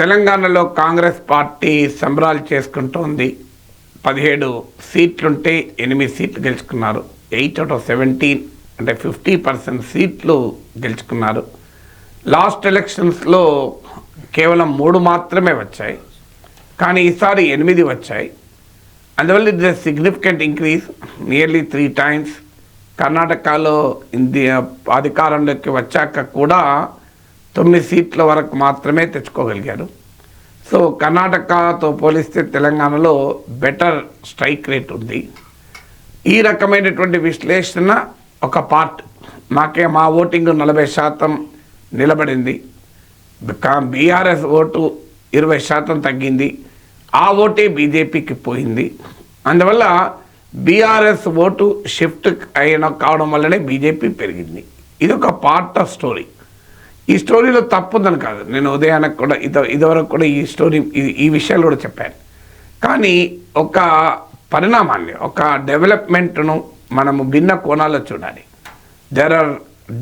తెలంగాణలో కాంగ్రెస్ పార్టీ సంబరాలు చేసుకుంటోంది. 17 సీట్లుంటే 8 సీట్లు గెలుచుకున్నారు. 8 out of 17 అంటే 50% సీట్లు గెలుచుకున్నారు. లాస్ట్ ఎలక్షన్స్లో కేవలం 3 మాత్రమే వచ్చాయి, కానీ ఈసారి 8 వచ్చాయి. అందువల్ల it is significant increase, nearly 3 times. కర్ణాటకలో అధికారంలోకి వచ్చాక కూడా 9 సీట్ల వరకు మాత్రమే తెచ్చుకోగలిగారు. సో కర్ణాటకతో పోలిస్తే తెలంగాణలో బెటర్ స్ట్రైక్ రేట్ ఉంది. ఈ రకమైనటువంటి విశ్లేషణ ఒక పార్ట్. మా ఓటింగ్ 40% నిలబడింది. బీఆర్ఎస్ ఓటు 20% తగ్గింది. ఆ ఓటే బీజేపీకి పోయింది. అందువల్ల బీఆర్ఎస్ ఓటు షిఫ్ట్ కావడం వల్లనే బీజేపీ పెరిగింది. ఇది ఒక పార్ట్ ఆఫ్ స్టోరీ. ఈ స్టోరీలో తప్పుందని కాదు, నేను ఉదయానికి కూడా ఇదివరకు కూడా ఈ విషయాలు కూడా చెప్పాను. కానీ ఒక పరిణామాన్ని, ఒక డెవలప్మెంట్ను మనము భిన్న కోణాల్లో చూడాలి. There are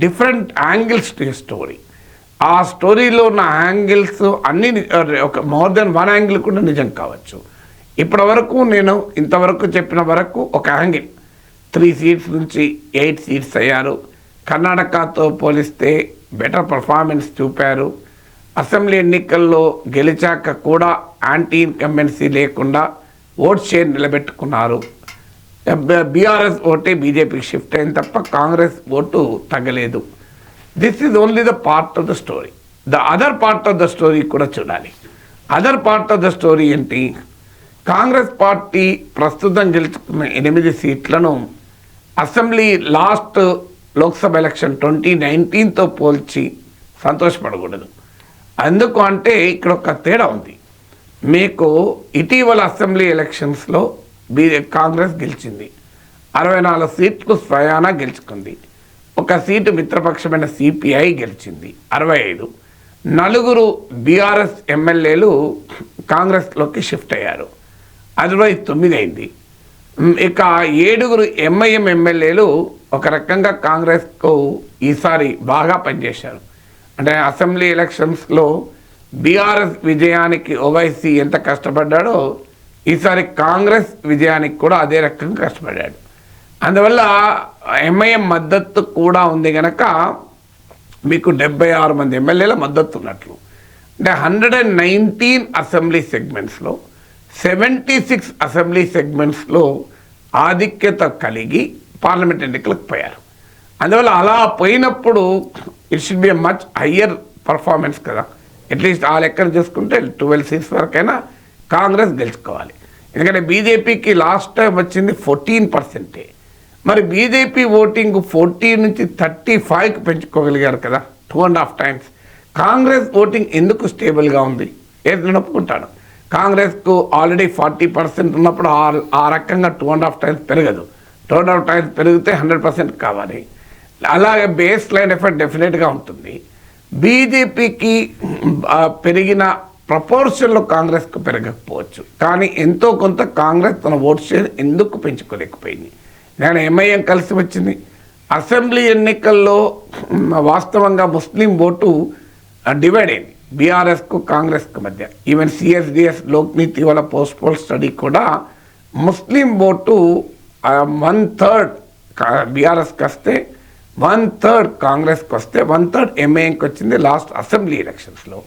different angles to story. ఆ స్టోరీలో ఉన్న యాంగిల్స్ అన్నీ ఒక మోర్ దెన్ 1 యాంగిల్ కూడా నిజం కావచ్చు. ఇప్పటి వరకు నేను ఇంతవరకు చెప్పిన వరకు ఒక యాంగిల్, 3 సీట్స్ నుంచి 8 సీట్స్ అయ్యారు. కర్ణాటకతో పోలిస్తే బెటర్ పర్ఫార్మెన్స్ చూపారు. అసెంబ్లీ ఎన్నికల్లో గెలిచాక కూడా యాంటీ ఇన్కంబెన్సీ లేకుండా ఓట్ షేర్ నిలబెట్టుకున్నారు. బీఆర్ఎస్ ఓటే బీజేపీకి షిఫ్ట్ అయింది తప్ప కాంగ్రెస్ ఓటు తగ్గలేదు. This is only the part of the story. The other part of the story కూడా చూడాలి. Other part of the story ఏంటి? కాంగ్రెస్ పార్టీ ప్రస్తుతం గెలుచుకున్న 8 సీట్లను అసెంబ్లీ లాస్ట్ లోక్సభ ఎలక్షన్ 2019తో పోల్చి సంతోషపడకూడదు. ఎందుకు అంటే ఇక్కడ ఒక తేడా ఉంది. మీకు ఇటీవల అసెంబ్లీ ఎలక్షన్స్లో కాంగ్రెస్ గెలిచింది. 64 సీట్లు స్వయానా గెలుచుకుంది. 1 సీటు మిత్రపక్షమైన సిపిఐ గెలిచింది, 65. 4 బీఆర్ఎస్ ఎమ్మెల్యేలు కాంగ్రెస్లోకి షిఫ్ట్ అయ్యారు, అది 9 అయింది. ఇక 7 ఎంఐఎం ఎమ్మెల్యేలు ఒక రకంగా కాంగ్రెస్కు ఈసారి బాగా పనిచేశారు. అంటే అసెంబ్లీ ఎలక్షన్స్లో బీఆర్ఎస్ విజయానికి ఓవైసీ ఎంత కష్టపడ్డాడో ఈసారి కాంగ్రెస్ విజయానికి కూడా అదే రకంగా కష్టపడ్డాడు. అందువల్ల ఎంఐఎం మద్దతు కూడా ఉంది కనుక మీకు 76 మంది ఎమ్మెల్యేల మద్దతు ఉన్నట్లు. అంటే 119 అసెంబ్లీ సెగ్మెంట్స్లో 76 అసెంబ్లీ సెగ్మెంట్స్లో ఆధిక్యత కలిగి పార్లమెంట్ ఎన్నికలకు పోయారు. అందువల్ల అలా పోయినప్పుడు it should be a much higher performance కదా. అట్లీస్ట్ ఆ లెక్కను చూసుకుంటే 12 సీట్స్ వరకైనా కాంగ్రెస్ గెలుచుకోవాలి. ఎందుకంటే బీజేపీకి లాస్ట్ టైం వచ్చింది 14%. మరి బీజేపీ ఓటింగ్ 14 నుంచి 35కి పెంచుకోగలిగారు కదా, 2.5 times. కాంగ్రెస్ ఓటింగ్ ఎందుకు స్టేబుల్గా ఉంది? ఏది నేను ఒప్పుకుంటాను. కాంగ్రెస్కు ఆల్రెడీ 40% ఉన్నప్పుడు ఆ రకంగా 2.5 times పెరగదు. 2.5 times పెరిగితే 100% కావాలి. అలాగే బేస్ లైన్ ఎఫెక్ట్ డెఫినెట్గా ఉంటుంది. బీజేపీకి పెరిగిన ప్రపోర్షన్లో కాంగ్రెస్కు పెరగకపోవచ్చు, కానీ ఎంతో కొంత కాంగ్రెస్ తన ఓట్ షేర్ ఎందుకు పెంచుకోలేకపోయింది? నేను ఎంఐఎం కలిసి వచ్చింది. అసెంబ్లీ ఎన్నికల్లో వాస్తవంగా ముస్లిం ఓటు డివైడ్ అయింది బీఆర్ఎస్కు కాంగ్రెస్కు మధ్య. ఈవెన్ సిఎస్డిఎస్ లోక్నీతి వాళ్ళ పోల్ స్టడీ కూడా ముస్లిం ఓటు 1/3 బీఆర్ఎస్కి వస్తే 1/3 కాంగ్రెస్కి వస్తే 1/3 ఎంఐఎంకి వచ్చింది లాస్ట్ అసెంబ్లీ ఎలక్షన్స్లో.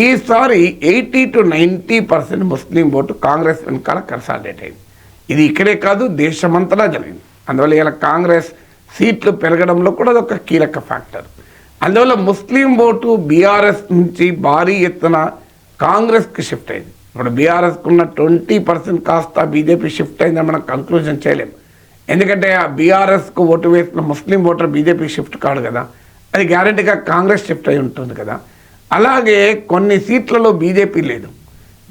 ఈసారి 80 to 90% ముస్లిం ఓటు కాంగ్రెస్ వెనకాల కన్సాలిడేట్ అయింది. ఇది ఇక్కడే కాదు, దేశమంతటా జరిగింది. అందువల్ల ఇలా కాంగ్రెస్ సీట్లు పెరగడంలో కూడా అదొక కీలక ఫ్యాక్టర్. అందువల్ల ముస్లిం ఓటు బీఆర్ఎస్ నుంచి భారీ ఎత్తున కాంగ్రెస్కి షిఫ్ట్ అయింది. ఇప్పుడు బీఆర్ఎస్కు ఉన్న 20% కాస్త బీజేపీ షిఫ్ట్ అయిందని మనం కంక్లూజన్ చేయలేము. ఎందుకంటే ఆ బీఆర్ఎస్కు ఓటు వేసిన ముస్లిం ఓటర్ బీజేపీ షిఫ్ట్ కాదు కదా, అది గ్యారెంటీగా కాంగ్రెస్ షిఫ్ట్ అయి ఉంటుంది కదా. అలాగే కొన్ని సీట్లలో బీజేపీ లేదు.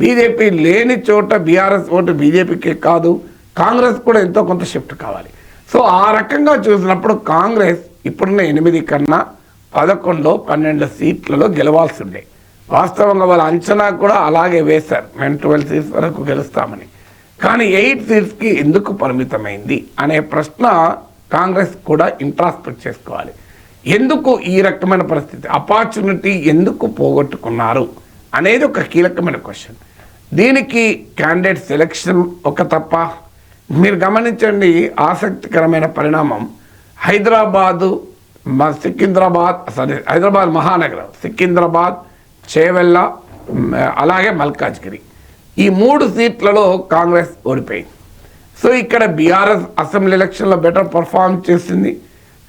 బీజేపీ లేని చోట బీఆర్ఎస్ ఓటు బీజేపీకే కాదు, కాంగ్రెస్ కూడా ఎంతో కొంత షిఫ్ట్ కావాలి. సో ఆ రకంగా చూసినప్పుడు కాంగ్రెస్ ఇప్పుడున్న 8 కన్నా 11, 12 సీట్లలో గెలవాల్సి ఉండే. వాస్తవంగా వాళ్ళ అంచనా కూడా అలాగే వేశారు, మేము 12 సీట్స్ వరకు గెలుస్తామని. కానీ 8 సీట్స్కి ఎందుకు పరిమితమైంది అనే ప్రశ్న కాంగ్రెస్ కూడా ఇంట్రాస్పెక్ట్ చేసుకోవాలి. ఎందుకు ఈ రకమైన పరిస్థితి, ఆపర్చునిటీ ఎందుకు పోగొట్టుకున్నారు అనేది ఒక కీలకమైన క్వశ్చన్. దీనికి క్యాండిడేట్ సెలెక్షన్ ఒక తప్ప. మీరు గమనించండి, ఆసక్తికరమైన పరిణామం హైదరాబాద్ మహానగరం, సికింద్రాబాద్, చేవెళ్ళ, అలాగే మల్కాజ్గిరి, ఈ 3 సీట్లలో కాంగ్రెస్ ఓడిపోయింది. సో ఇక్కడ బీఆర్ఎస్ అసెంబ్లీ ఎలక్షన్లో బెటర్ పర్ఫార్మ్ చేసింది,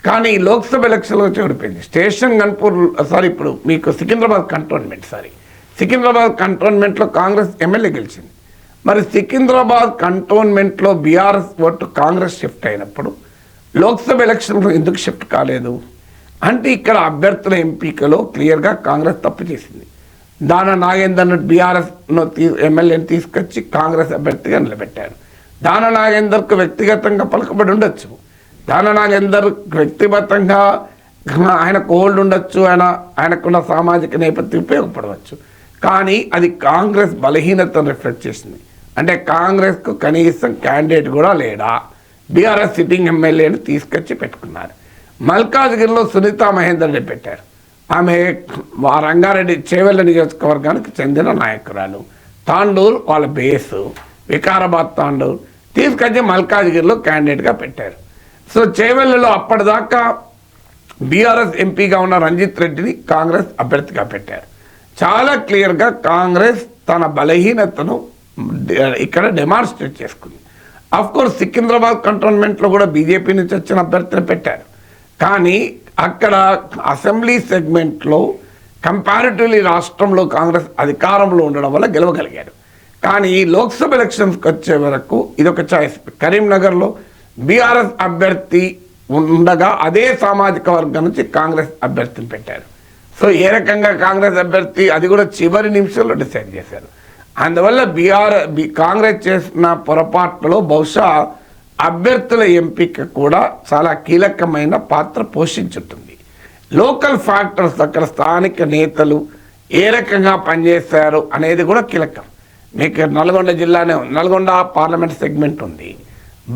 కానీ లోక్సభ ఎలక్షన్లో వచ్చి ఓడిపోయింది. స్టేషన్ గన్పూర్ ఇప్పుడు మీకు సికింద్రాబాద్ కంటోన్మెంట్లో కాంగ్రెస్ ఎమ్మెల్యే గెలిచింది. మరి సికింద్రాబాద్ కంటోన్మెంట్లో బీఆర్ఎస్ ఓటు కాంగ్రెస్ షిఫ్ట్ అయినప్పుడు లోక్సభ ఎలక్షన్లో ఎందుకు షిఫ్ట్ కాలేదు అంటే ఇక్కడ అభ్యర్థుల ఎంపికలో క్లియర్గా కాంగ్రెస్ తప్పు చేసింది. దాన నాగేందర్ను బీఆర్ఎస్ ఎమ్మెల్యేని తీసుకొచ్చి కాంగ్రెస్ అభ్యర్థిగా నిలబెట్టారు. దాన నాగేందర్కు వ్యక్తిగతంగా పలుకుబడి ఉండొచ్చు, దాన నాగేందర్ వ్యక్తిగతంగా ఆయనకు ఓల్డ్ ఉండొచ్చు, ఆయనకున్న సామాజిక నేపథ్యం ఉపయోగపడవచ్చు, కానీ అది కాంగ్రెస్ బలహీనతను రిఫ్లెక్ట్ చేసింది. అంటే కాంగ్రెస్కు కనీసం క్యాండిడేట్ కూడా లేడా, బీఆర్ఎస్ సిట్టింగ్ ఎమ్మెల్యేని తీసుకొచ్చి పెట్టుకున్నారు. మల్కాజ్గిరిలో సునీతా మహేందర్ రెడ్డి పెట్టారు. ఆమె రంగారెడ్డి చేవెళ్ళ నియోజకవర్గానికి చెందిన నాయకురాలు, తాండూరు వాళ్ళ బేసు, వికారాబాద్ తాండూరు తీసుకొచ్చి మల్కాజ్గిరిలో క్యాండిడేట్గా పెట్టారు. సో చేవెళ్ళలో అప్పటిదాకా బీఆర్ఎస్ ఎంపీగా ఉన్న రంజిత్ రెడ్డిని కాంగ్రెస్ అభ్యర్థిగా పెట్టారు. చాలా క్లియర్గా కాంగ్రెస్ తన బలహీనతను ఇక్కడ డెమాన్స్ట్రేట్ చేసుకుంది. అఫ్కోర్స్ సికింద్రాబాద్ కంటోన్మెంట్లో కూడా బీజేపీ నుంచి వచ్చిన అభ్యర్థిని పెట్టారు, కానీ అక్కడ అసెంబ్లీ సెగ్మెంట్లో కంపారిటివ్లీ రాష్ట్రంలో కాంగ్రెస్ అధికారంలో ఉండడం వల్ల గెలవగలిగారు. కానీ లోక్సభ ఎలక్షన్స్కి వచ్చే వరకు ఇదొక చాయిస్. కరీంనగర్లో బీఆర్ఎస్ అభ్యర్థి ఉండగా అదే సామాజిక వర్గం నుంచి కాంగ్రెస్ అభ్యర్థిని పెట్టారు. సో ఏ రకంగా కాంగ్రెస్ అభ్యర్థి అది కూడా చివరి నిమిషంలో డిసైడ్ చేశారు. అందువల్ల కాంగ్రెస్ చేసిన పొరపాట్లలో బహుశా అభ్యర్థుల ఎంపిక కూడా చాలా కీలకమైన పాత్ర పోషించుంటుంది. లోకల్ ఫ్యాక్టర్స్, అక్కడ స్థానిక నేతలు ఏ రకంగా పనిచేశారు అనేది కూడా కీలకం. మీకు నల్గొండ జిల్లానే, నల్గొండ పార్లమెంట్ సెగ్మెంట్ ఉంది,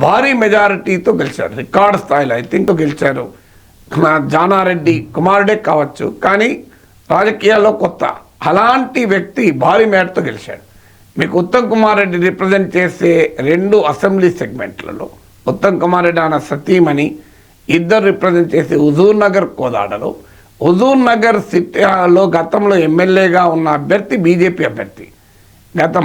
భారీ మెజారిటీతో గెలిచారు, రికార్డ్ స్థాయిలో ఐ థింక్ గెలిచారు. జానారెడ్డి కుమారుడే కావచ్చు, కానీ రాజకీయాల్లో కొత్త, అలాంటి వ్యక్తి భారీ మేరతో గెలిచాడు. మీకు ఉత్తమ్ కుమార్ రెడ్డి రిప్రజెంట్ చేసే 2 అసెంబ్లీ సెగ్మెంట్లలో ఉత్తమ్ కుమార్ రెడ్డి ఆయన సతీమణి ఇద్దరు రిప్రజెంట్ చేసే హుజూర్ నగర్, కోదాడలో హుజూర్ నగర్ సిటీలో గతంలో ఎమ్మెల్యేగా ఉన్న అభ్యర్థి బీజేపీ అభ్యర్థి,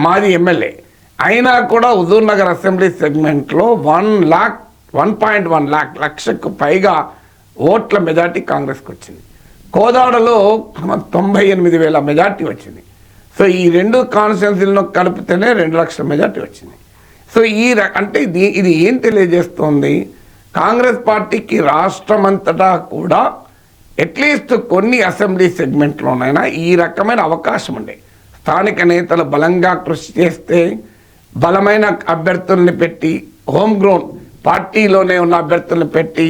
మాజీ ఎమ్మెల్యే అయినా కూడా హుజూర్ నగర్ అసెంబ్లీ సెగ్మెంట్లో 1.1 లక్షకు పైగా ఓట్ల మెజార్టీ కాంగ్రెస్కి వచ్చింది. కోదాడలో 98,000 మెజార్టీ వచ్చింది. సో ఈ 2 కాన్స్టిట్యున్సీలను కలిపితేనే 2 లక్షల మెజార్టీ వచ్చింది. సో అంటే ఇది ఏం తెలియజేస్తోంది, కాంగ్రెస్ పార్టీకి రాష్ట్రమంతటా కూడా అట్లీస్ట్ కొన్ని అసెంబ్లీ సెగ్మెంట్లోనైనా ఈ రకమైన అవకాశం ఉండే. స్థానిక నేతలు బలంగా కృషి చేస్తే, బలమైన అభ్యర్థుల్ని పెట్టి, హోమ్ గ్రౌండ్ పార్టీలోనే ఉన్న అభ్యర్థుల్ని పెట్టి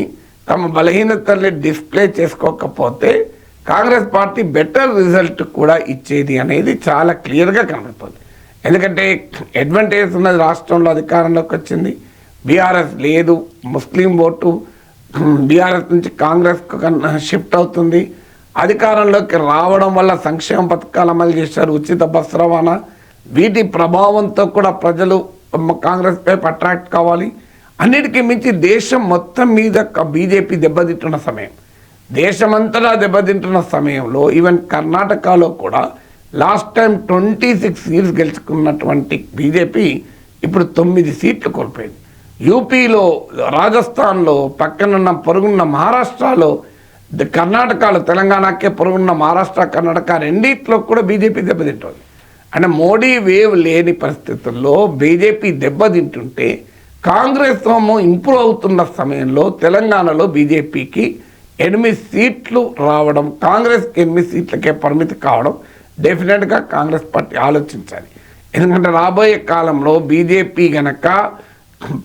తమ బలహీనతల్ని డిస్ప్లే చేసుకోకపోతే కాంగ్రెస్ పార్టీ బెటర్ రిజల్ట్ కూడా ఇచ్చేది అనేది చాలా క్లియర్గా కనబడుతుంది. ఎందుకంటే అడ్వాంటేజ్ ఉన్నది, రాష్ట్రంలో అధికారంలోకి వచ్చింది, బీఆర్ఎస్ లేదు, ముస్లిం ఓటు బీఆర్ఎస్ నుంచి కాంగ్రెస్కు షిఫ్ట్ అవుతుంది. అధికారంలోకి రావడం వల్ల సంక్షేమ పథకాలు అమలు చేశారు, ఉచిత బస్సు రవాణా, వీటి ప్రభావంతో కూడా ప్రజలు కాంగ్రెస్ వైపు అట్రాక్ట్ కావాలి. అన్నిటికీ మించి దేశం మొత్తం మీద బీజేపీ దెబ్బతింటున్న సమయం, దేశమంతటా దెబ్బతింటున్న సమయంలో ఈవెన్ కర్ణాటకలో కూడా లాస్ట్ టైం 26 సీట్స్ గెలుచుకున్నటువంటి బీజేపీ ఇప్పుడు 9 సీట్లు కోల్పోయింది. యూపీలో, రాజస్థాన్లో, పక్కనున్న పొరుగున్న మహారాష్ట్రలో, కర్ణాటకలో, తెలంగాణకే పొరుగున్న మహారాష్ట్ర, కర్ణాటక రెండిట్లో కూడా బీజేపీ దెబ్బతింటుంది. అంటే మోడీ వేవ్ లేని పరిస్థితుల్లో బీజేపీ దెబ్బతింటుంటే కాంగ్రెస్ ఇంప్రూవ్ అవుతున్న సమయంలో తెలంగాణలో బీజేపీకి 8 సీట్లు రావడం, కాంగ్రెస్కి 8 సీట్లకే పరిమితి కావడం డెఫినెట్గా కాంగ్రెస్ పార్టీ ఆలోచించాలి. ఎందుకంటే రాబోయే కాలంలో బీజేపీ గనక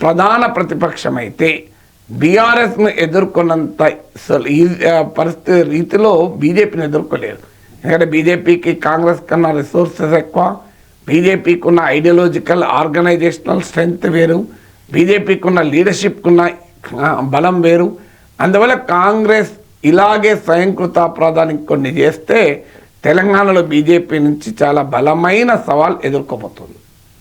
ప్రధాన ప్రతిపక్షం అయితే బీఆర్ఎస్ను ఎదుర్కొన్నంత పరిస్థితి రీతిలో బీజేపీని ఎదుర్కోలేరు. ఎందుకంటే బీజేపీకి కాంగ్రెస్ కన్నా రిసోర్సెస్ ఎక్కువ, బీజేపీకి ఉన్న ఐడియాలజికల్ ఆర్గనైజేషనల్ స్ట్రెంగ్త్ వేరు, బీజేపీకి ఉన్న లీడర్షిప్కి ఉన్న బలం వేరు. అందువల్ల కాంగ్రెస్ ఇలాగే స్వయంకృతాపరాధానికి కొన్ని చేస్తే తెలంగాణలో బీజేపీ నుంచి చాలా బలమైన సవాల్ ఎదుర్కోబోతుంది.